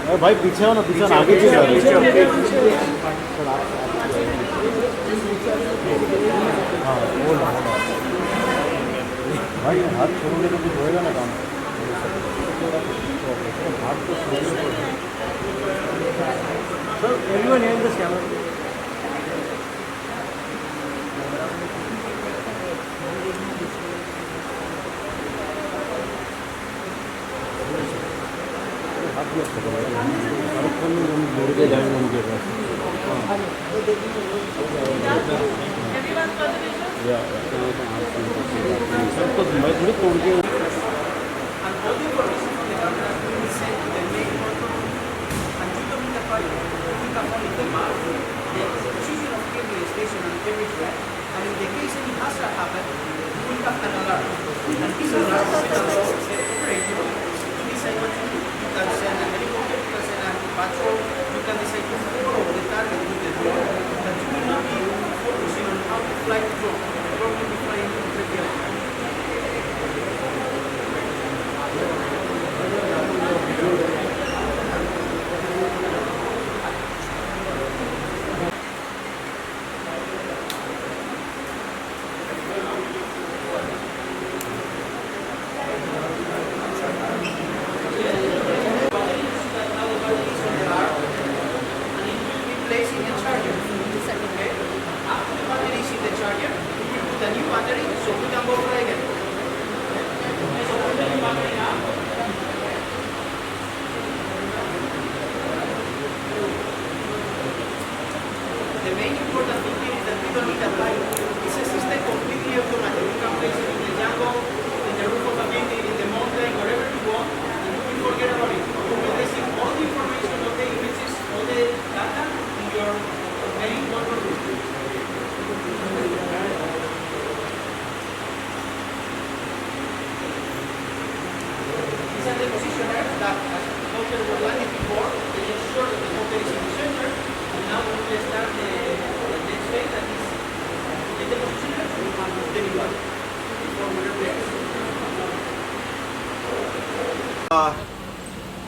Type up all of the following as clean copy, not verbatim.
अरे भाई पीछे हो ना, पीछे ना, आगे चलो। हाँ वो ना भाई, हाथ छोड़ोगे तो कुछ होएगा ना काम। हाथ तो छोड़ने पड़ेगा। Sir everyone here in this camera. हाथ भी अच्छा करेगा। हर फोन में हम जोड़ के जाएंगे उनके पास। या सर तो मैं थोड़ी तोड़ के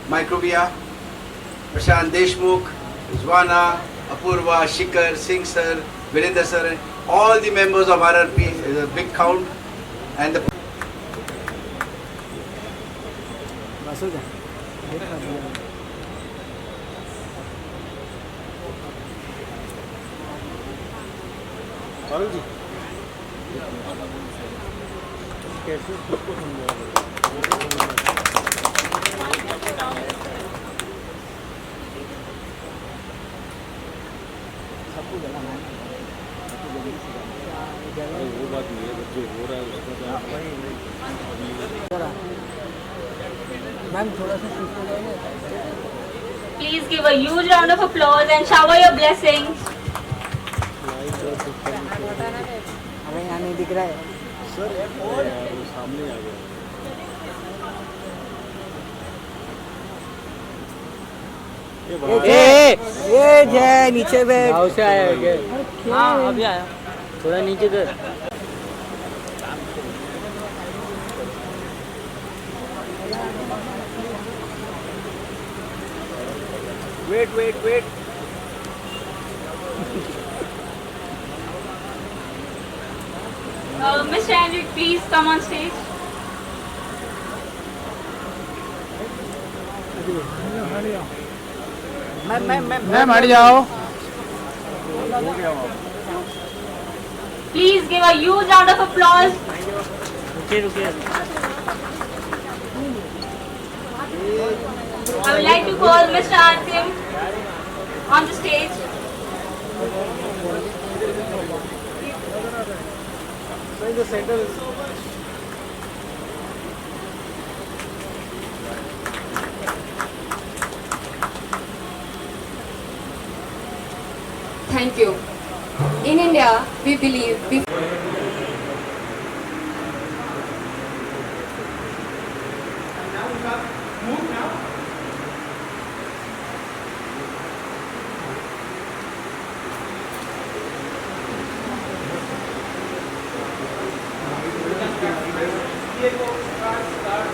Microvia, Prashant Deshmukh, Zwana, Apurva, Shikhar, Singh sir, Virendra sir, all the members of RRP, is a big count, and the जी कैसे खुद को समझाओगे? वो बात नहीं है, जो हो रहा है उसका मैम थोड़ा सा शिफ्ट हो जाएगा। Please give a huge round of applause and shower your blessings. हमें यहाँ नहीं दिख रहा है सर, वो सामने आ गया। ये जय नीचे बैठ। गाँव से आया है क्या? हाँ अभी आया, थोड़ा नीचे कर। Wait wait wait. Mr. Andrew, please come on stage. Ma'am हट जाओ। Please give a huge round of applause. रुकिए रुकिए। I would like to call Mr. Artyom on the stage. So in the center is Thank you. In India, we believe Diego, start.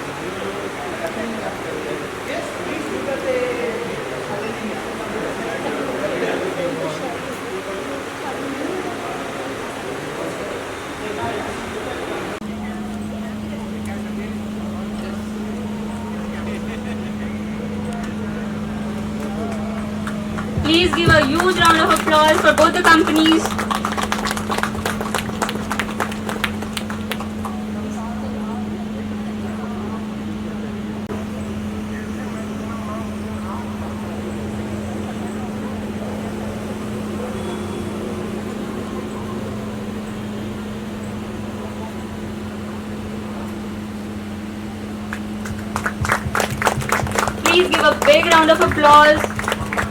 Please give a huge round of applause for both the companies. Please give a big round of applause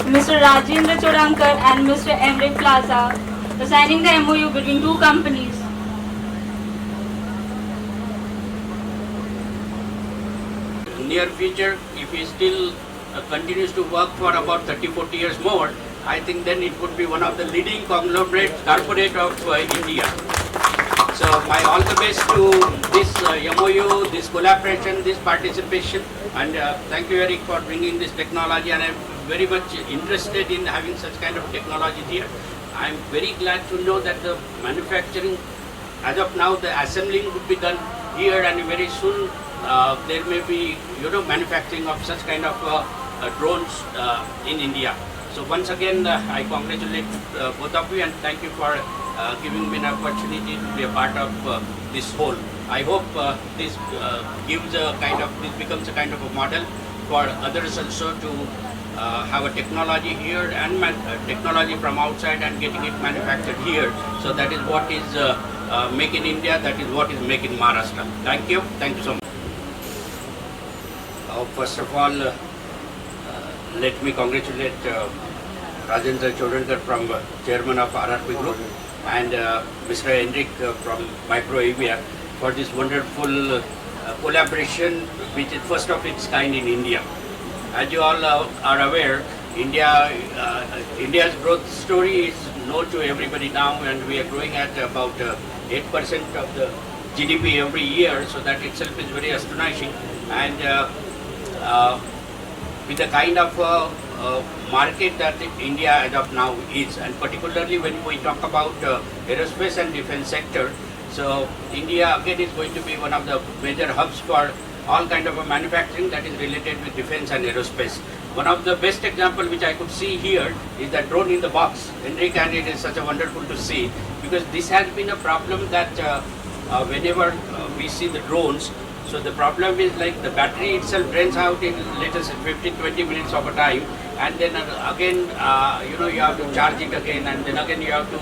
to Mr. Rajendra Chodankar and Mr. Emre Plaza for signing the MOU between two companies. Near future, if he still continues to work for about 30-40 years more, I think then it would be one of the leading corporate of India. So my all the best to this MOU, this collaboration, this participation, and thank you Eric for bringing this technology, and I'm very much interested in having such kind of technology here. I'm very glad to know that the manufacturing, as of now, the assembling would be done here, and very soon there may be manufacturing of such kind of drones in India. So once again, I congratulate both of you and thank you for giving me an opportunity to be a part of this whole. I hope this becomes a kind of a model for others also to have a technology here and technology from outside and getting it manufactured here. So that is what is make in India, that is what is make in Maharashtra. Thank you so much. First of all, let me congratulate Rajendra Chodankar from chairman of RRP Group and Mr. Henrik from Micro AVR for this wonderful collaboration, which is first of its kind in India. As you all are aware, India's growth story is known to everybody now, and we are growing at about 8% of the GDP every year, so that itself is very astonishing. And with the kind of market that India as of now is, and particularly when we talk about aerospace and defense sector, so India again is going to be one of the major hubs for all kind of a manufacturing that is related with defense and aerospace. One of the best example which I could see here is the drone in the box. Henrik, and it is such a wonderful to see, because this has been a problem that whenever we see the drones, so the problem is like the battery itself drains out in let us say 15-20 minutes of a time, and then again you have to charge it again, and then again you have to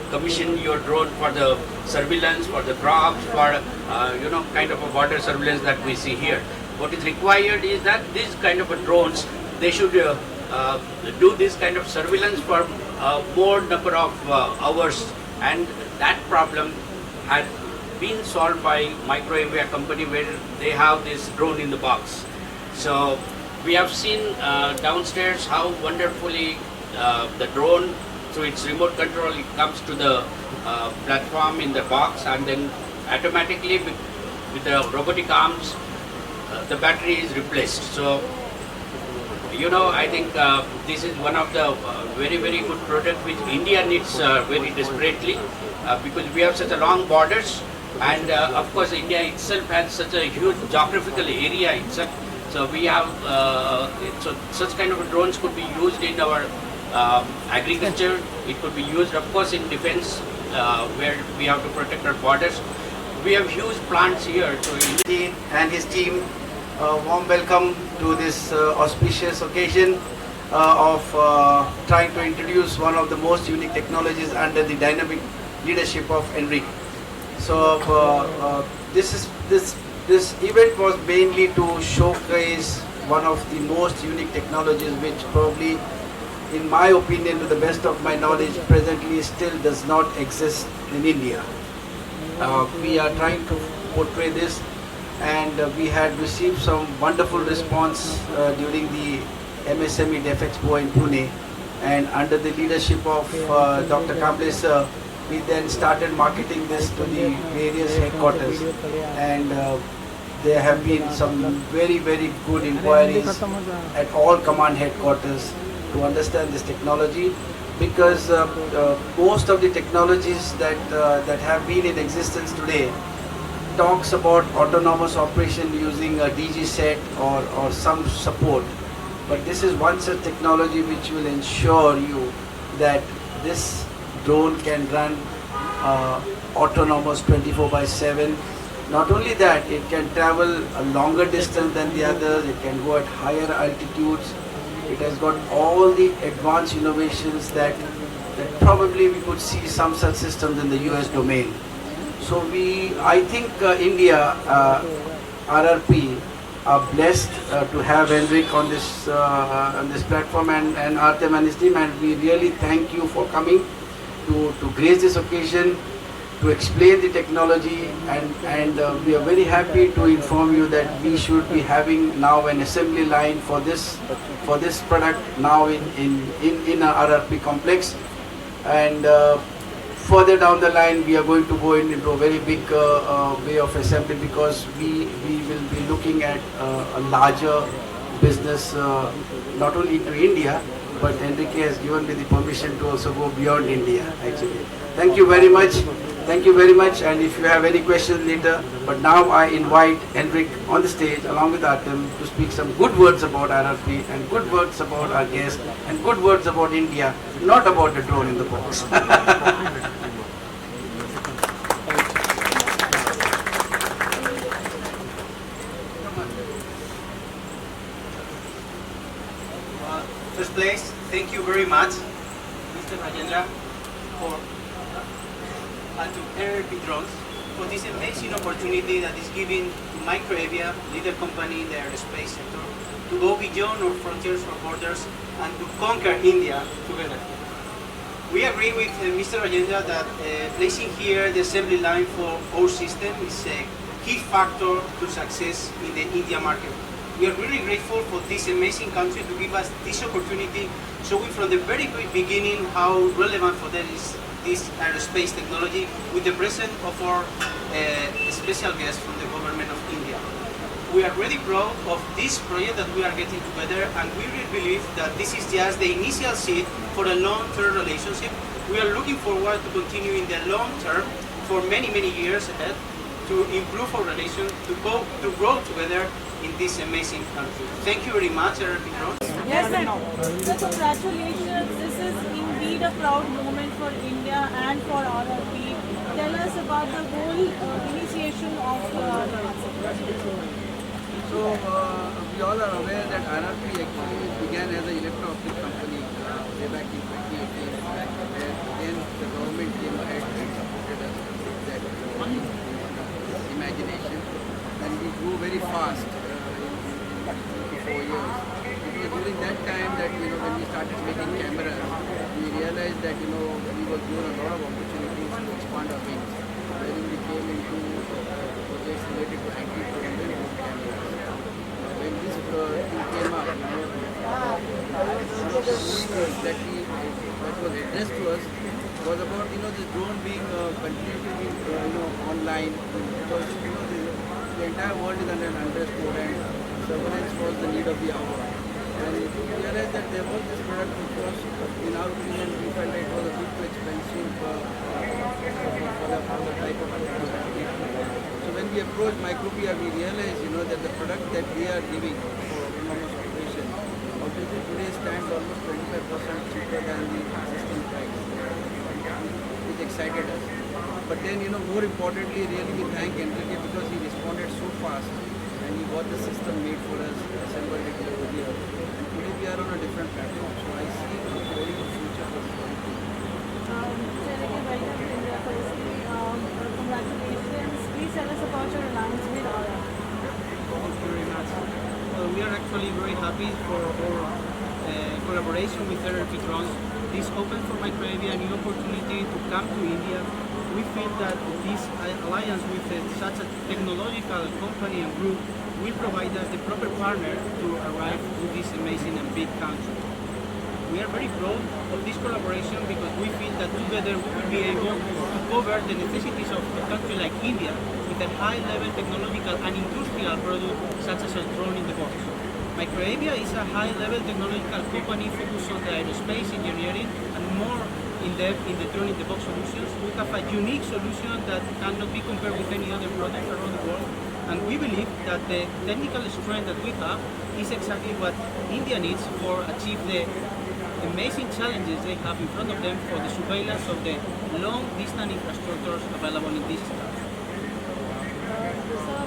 commission your drone for the surveillance, for the crops, for kind of a border surveillance that we see here. What is required is that these kind of drones, they should do this kind of surveillance for more number of hours, and that problem had been solved by Micro AVR company, where they have this drone in the box. So we have seen downstairs how wonderfully the drone, through its remote control, it comes to the platform in the box, and then automatically with the robotic arms the battery is replaced. So I think this is one of the very good product which India needs very desperately, because we have such a long borders, and of course India itself has such a huge geographical area itself. So we have so such kind of drones could be used in our agriculture. It could be used of course in defense, where we have to protect our borders. We have huge plants here. So Dean and his team, warm welcome to this auspicious occasion of trying to introduce one of the most unique technologies under the dynamic leadership of Henrik. So this event was mainly to showcase one of the most unique technologies, which probably, in my opinion, to the best of my knowledge, presently still does not exist in India. We are trying to portray this, and we had received some wonderful response during the MSME Def Expo in Pune, and under the leadership of Dr. Kamble sir, we then started marketing this to the various headquarters, and there have been some very good inquiries at all command headquarters to understand this technology, because most of the technologies that have been in existence today talks about autonomous operation using a DG set or some support, But this is one such technology which will ensure you that this drone can run autonomous 24/7. Not only that, it can travel a longer distance than the others, it can go at higher altitudes, it has got all the advanced innovations that probably we could see some such systems in the US domain. So I think India, RRP, are blessed to have Henrik on this platform and Artem and his team, and we really thank you for coming to grace this occasion, to explain the technology, and we are very happy to inform you that we should be having now an assembly line for this product now in our RRP complex, and further down the line we are going to go into a very big way of assembly, because we will be looking at a larger business not only to India, but Enrique has given me the permission to also go beyond India actually. Thank you very much. Thank you very much, and if you have any questions later, but now I invite Henrik on the stage along with Artem to speak some good words about RRP and good words about our guest and good words about India, not about the drone in the box. First place, thank you very much, Mr. Rajendra, and to RRP Drones for this amazing opportunity that is given to Microavia, leader company in the aerospace sector, to go beyond our frontiers or borders and to conquer India together. We agree with Mr. Rajendra that placing here the assembly line for our system is a key factor to success in the India market. We are really grateful for this amazing country to give us this opportunity, showing from the very beginning how relevant for them is this aerospace technology, with the presence of our special guest from the government of India. We are really proud of this project that we are getting together, and we really believe that this is just the initial seed for a long-term relationship. We are looking forward to continue in the long term for many years ahead, to improve our relation, to grow together in this amazing country. Thank you very much, RRP Drones. Yes, sir. So congratulations. This is indeed a proud moment for India and for RRP. Tell us about the whole initiation of So we all are aware that RRP actually began as an electro-optic company way back in 2018, where then the government came ahead and supported us with that imagination, and we grew very fast in 4 years. It was during that time that when we started making cameras, we realized that we were given a lot of opportunities to expand our wings. When we came into projects related to anti-drone cameras. When this thing came up, exactly what was addressed to us was about the drone being continuously online, because the entire world is under an unrest mode and surveillance was the need of the hour. And we realized that there was this product which was, in our opinion, we felt like it was a bit too expensive for the type of activity. So when we approached Microavia, we realized that the product that we are giving for autonomous operation today stands almost 25% cheaper than the existing price, which excited us. But then, more importantly, really we thank Enrique, because he responded so fast and he got the system made for us, assembled it over here. And today we are on a different platform. So I see a very good future for the country. congratulations. Please tell us about your alliance with RRP. Thank you very much. We are actually very happy for our collaboration with RRP Drones. This opens for Microavia a new opportunity to come to India. We feel that this alliance with such a technological company and group will provide us the proper partner to arrive to this amazing and big country. We are very proud of this collaboration because we feel that together we will be able to cover the necessities of a country like India with a high-level technological and industrial product such as a drone in the box. Microavia is a high-level technological company focused on the aerospace engineering and more in depth in the drone in the box solutions. We have a unique solution that cannot be compared with any other product around the world, and we we believe that the technical strength that we have is exactly what India needs for achieve the amazing challenges they have in front of them for the surveillance of the long-distance infrastructures available in this star. Sir,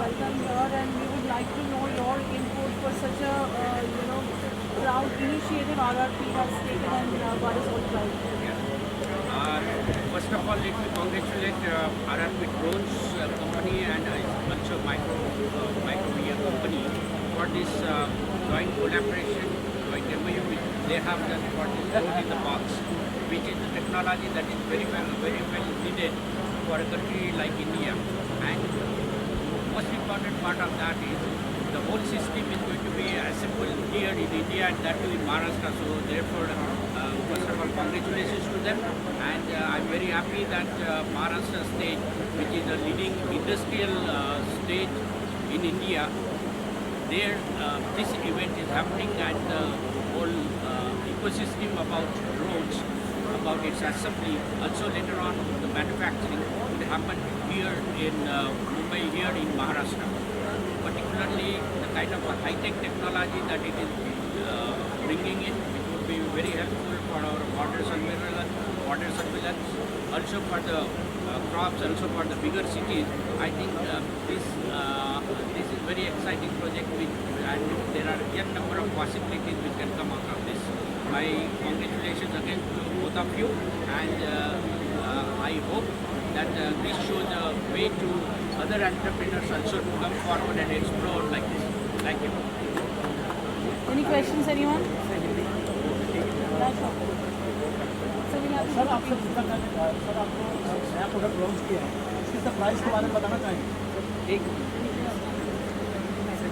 welcome here, and we would like to know your input for such a proud initiative RRP has taken, and what is all proud. First of all, let me congratulate RRP Drones company and also Microvia company for this joint collaboration, joint MOU which they have done for this drone in the box, which is the technology that is very well needed for a country like India. And most important part of that is the whole system is going to be assembled here in India and that too in Maharashtra. So therefore, first of all, congratulations to them. And I'm very happy that Maharashtra state, which is a leading industrial state in India, there this event is happening, and the whole ecosystem about drones, about its assembly, also later on the manufacturing will happen here in Mumbai, here in Maharashtra. Particularly the kind of high-tech technology that it is bringing in, which would be very helpful for our border surveillance, also for the crops, also for the bigger cities. I think this is very exciting project, and there are a number of possibilities which can come out of this. My congratulations again to both of you, and I hope that this shows a way to other entrepreneurs also to come forward and explore like this. Thank you. Any questions, anyone? Sir आपसे पूछना चाहेंगे, sir आपको नया product launch किया है, इसके price के बारे में बताना चाहेंगे? एक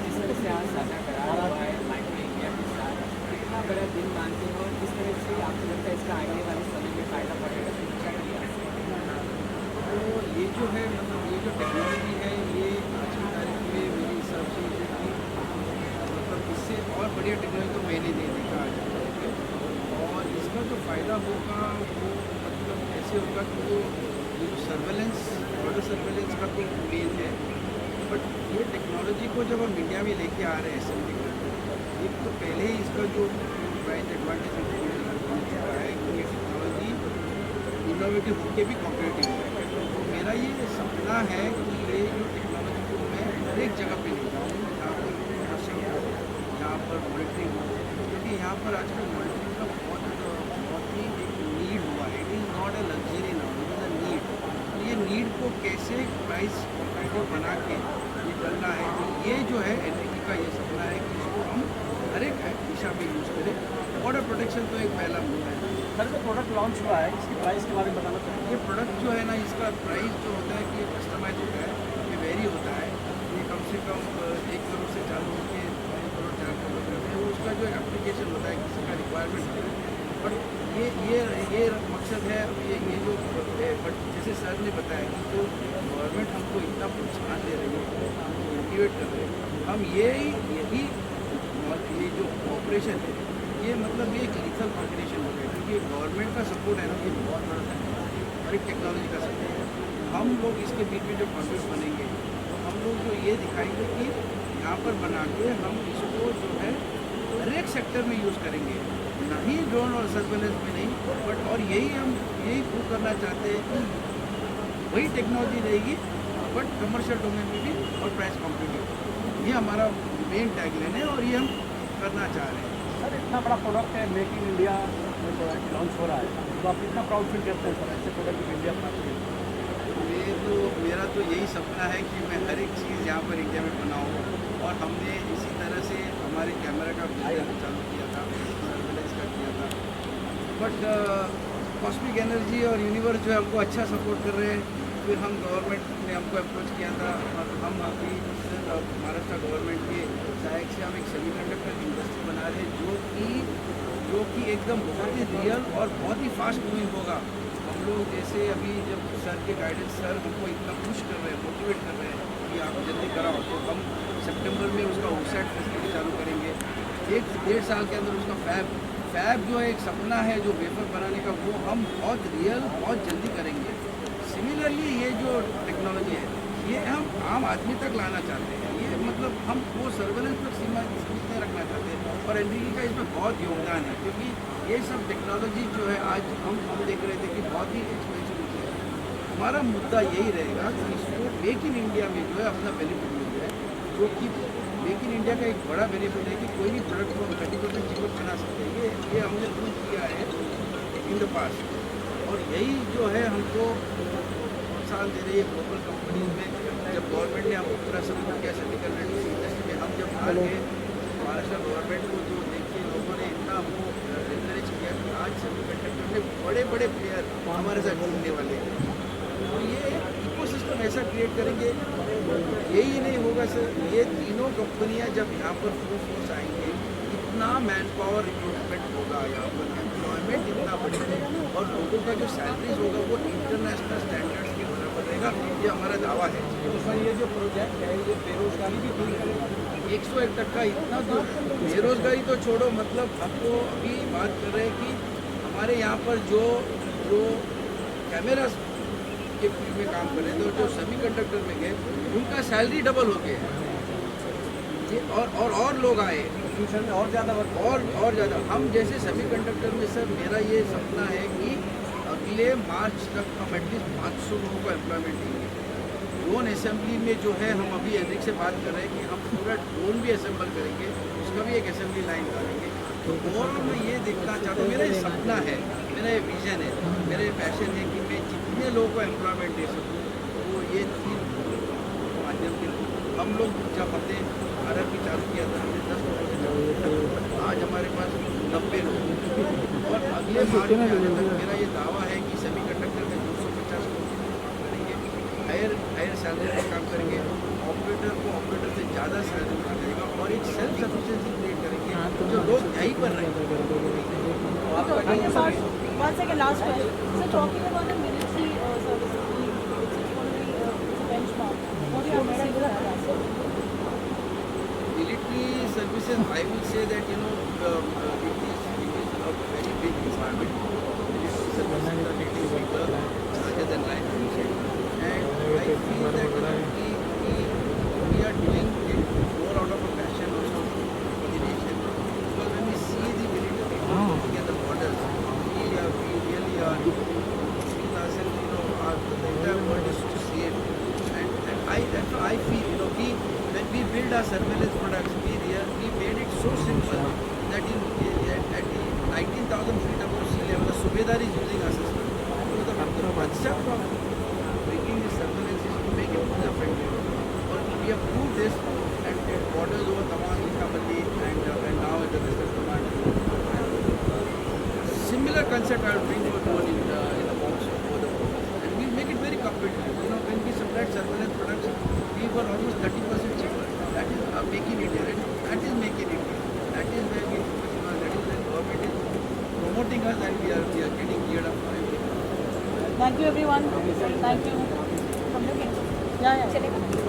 जिस तरह से आज साझा करा रहा है माइक्रो इंडिया के साथ, कितना बड़ा दिन मानते हो, किस तरह से आपको लगता है इसका आने वाले समय में फ़ायदा पड़ेगा? तो ये जो है, मतलब ये जो टेक्नोलॉजी है, ये आज की तारीख में मेरे हिसाब से मतलब इससे और बढ़िया टेक्नोलॉजी तो मैंने नहीं देखा आज। और इसका जो फ़ायदा होगा वो मतलब ऐसे होगा कि वो ये जो सर्वेलेंस, बॉर्डर सर्वेलेंस का तो मेन है, बट ये टेक्नोलॉजी को जब हम इंडिया में लेके आ रहे हैं असेंबली करके, एक तो पहले ही इसका जो प्राइस एडवांटेज हो चुका है कि ये टेक्नोलॉजी इनोवेटिव होकर भी कॉम्पिटिटिव है। तो मेरा ये सपना है कि ये जो टेक्नोलॉजी को मैं हर एक जगह पे ले जाऊँ, जहाँ पर प्रोडक्शन हो, जहाँ पर मॉनिटरिंग हो, क्योंकि यहाँ पर आजकल मॉनिटरिंग का बहुत ही एक नीड हुआ है। It is not a luxury now, it is a need. तो ये नीड को कैसे प्राइस कॉम्पिटिटिव बना के ये करना है, तो ये जो है एनआईटी का ये सपना है कि इसको हम हर एक दिशा में यूज़ करें। बॉर्डर प्रोटेक्शन तो एक पहला मुद्दा है। सर जो प्रोडक्ट लॉन्च हुआ है, इसकी प्राइस के बारे में बताना चाहेंगे? ये प्रोडक्ट जो है ना, इसका प्राइस जो होता है कि कस्टमाइज होता है, ये वेरी होता है। ये कम से कम 1 करोड़ से चालू होकर 2 करोड़ 4 करोड़ करते हैं। उसका जो एप्लीकेशन होता है, किसी का रिक्वायरमेंट है, बट ये मकसद है। ये जो बट जैसे सर ने बताया कि जो गवर्नमेंट हमको इतना प्रोत्साहन दे रही है, हमको मोटिवेट कर रहे हैं, हम यही ये जो ऑपरेशन है, ये मतलब ये एक लीथल कॉम्बिनेशन हो गया, क्योंकि गवर्नमेंट का सपोर्ट है ना, ये बहुत बड़ा है, और एक टेक्नोलॉजी का सपोर्ट है। हम लोग इसके बीच में जो कॉन्फ्रेंस बनेंगे, तो हम लोग जो ये दिखाएंगे कि यहाँ पर बना के हम इसको जो है हर एक सेक्टर में यूज़ करेंगे, ना ही ड्रोन और सर्वेलेंस में नहीं, बट और यही प्रूव करना चाहते हैं कि वही टेक्नोलॉजी रहेगी, बट कमर्शियल डोमेन में भी और प्राइस कॉम्पिटिटिव। ये हमारा मेन टैगलाइन है और ये हम करना चाह रहे हैं। सर इतना बड़ा प्रोडक्ट है, मेक इन इंडिया लॉन्च हो रहा है, तो आप कितना प्राउड फील करते हैं सर ऐसे प्रोडक्ट इंडिया बनाते हैं? मेरा तो यही सपना है कि मैं हर एक चीज़ यहाँ पर इंडिया में बनाऊँ, और हमने इसी तरह से हमारे कैमरा का बिजनेस चालू किया था, सर्वेलेंस का किया था, बट कॉस्मिक एनर्जी और यूनिवर्स जो है हमको अच्छा सपोर्ट कर रहे हैं। फिर हम गवर्नमेंट ने हमको अप्रोच किया था, और हम अभी महाराष्ट्र गवर्नमेंट के सहायक से हम एक सेमीकंडक्टर इंडस्ट्री बना रहे हैं, जो कि एकदम बहुत ही रियल और बहुत ही फास्ट मूविंग होगा। हम लोग जैसे अभी जब सर के गाइडेंस, सर हमको इतना पुश कर रहे हैं, मोटिवेट कर रहे हैं कि आप जल्दी कराओ, तो हम सितंबर में उसका ऑफसेट फैसिलिटी चालू करेंगे। 1-1.5 साल के अंदर उसका फैब जो है एक सपना है जो वेफर बनाने का, वो हम बहुत रियल बहुत जल्दी करेंगे। सिमिलरली ये जो टेक्नोलॉजी है, ये हम आम आदमी तक लाना चाहते हैं। ये मतलब हम वो सर्वेलेंस तक सीमा नहीं रखना चाहते हैं और एनडीटी का इसमें बहुत योगदान है, क्योंकि ये सब टेक्नोलॉजी जो है आज हम देख रहे थे कि बहुत ही एक्सपेंसिव होती है। हमारा मुद्दा यही रहेगा कि इसको मेक इन इंडिया में जो है अपना बेनिफिट मिल जाए, जो कि मेक इन इंडिया का एक बड़ा बेनिफिट है कि कोई भी प्रोडक्ट को हम 30% चीपर बना सकते हैं। ये हमने प्रूव किया है इन द पास्ट, और यही जो है हमको प्रोत्साहन दे रही है ग्लोबल कंपनीज में। जब गवर्नमेंट ने हमको पूरा सपोर्ट किया सेमीकंडक्टर इंडस्ट्री में, हम जब बाहर गए महाराष्ट्र गवर्नमेंट को तो देखिए लोगों ने इतना हमको एनकरेज किया कि आज सेमीकंडक्टर में बड़े बड़े प्लेयर हमारे साथ जुड़ने वाले हैं। तो ये इकोसिस्टम ऐसा क्रिएट करेंगे, यही नहीं होगा सर, ये तीनों कंपनियां जब यहाँ पर फुल फोर्स आएंगे, इतना मैन पावर रिक्रूटमेंट होगा यहाँ पर, एम्प्लॉयमेंट इतना बढ़ेगा और लोगों का जो सैलरीज होगा वो इंटरनेशनल स्टैंडर्ड्स के बराबर रहेगा। ये हमारा दावा है। तो सर ये जो प्रोजेक्ट है ये बेरोजगारी भी दूर करेगा। 101% इतना तो बेरोजगारी तो छोड़ो, मतलब हम तो अभी बात कर रहे हैं कि हमारे यहाँ पर जो कैमरास के फील्ड में काम कर रहे थे, जो सेमीकंडक्टर में गए, उनका सैलरी डबल हो गया है। ये और लोग आए फ्यूचर में और ज़्यादा वर्क और ज़्यादा। हम जैसे सेमीकंडक्टर में सर मेरा ये सपना है कि अगले मार्च तक हम एटलीस्ट 500 लोगों को एम्प्लॉयमेंट देंगे। ड्रोन असेंबली में जो है हम अभी एनरिक से बात कर रहे हैं कि हम पूरा ड्रोन भी असेंबल करेंगे, उसका भी एक असेंबली लाइन डालेंगे। तो ओवरऑल मैं ये देखना चाहता हूँ, मेरा ये सपना है, मेरा ये विजन है, मेरा ये पैशन है कि मैं जितने लोगों को एम्प्लॉयमेंट दे सकूँ। तो ये 3 माध्यम के हम लोग जब अपने भारत भी चालू किया था, हमने 10 लोगों से चालू किया, आज हमारे पास 90 लोग, और अगले मार्च में आने तक मेरा ये दावा है कि सेमीकंडक्टर में 250 लोग काम करेंगे, हायर सैलरी पर काम करेंगे, ऑपरेटर को ऑपरेटर से ज़्यादा सैलरी मिल जाएगा और एक सेल्फ सफिशिएंसी क्रिएट करेंगे जो लोग यहीं पर रहेंगे। One second, last question. So talking about the military services, it's going to be a benchmark. What do you have to say to that? Military services, I will say that it is a very big requirement. Military services are getting bigger rather than life, and I feel that we are doing it more out of a passion also for the nation. Because when we see the military looking at the borders, we really are seeing ourselves, the entire world is to see it, and I feel when we build our surveillance products, we made it so simple that at the 19,000 feet above sea level, the Subedar is using our system. So the concept of bringing the surveillance is to make it more effective. Or we have proved this at borders over Tawang, Likhaballi, and now at the Western Command. Similar concept I will bring to drone in the box over the borders, and we make it very competitive. When we supplied surveillance products, we were almost 30% cheaper. That is making India. That is making India. That is where we focus on. That is where government is promoting us, and we are getting geared up for everything. Thank you everyone. Thank you. Yeah.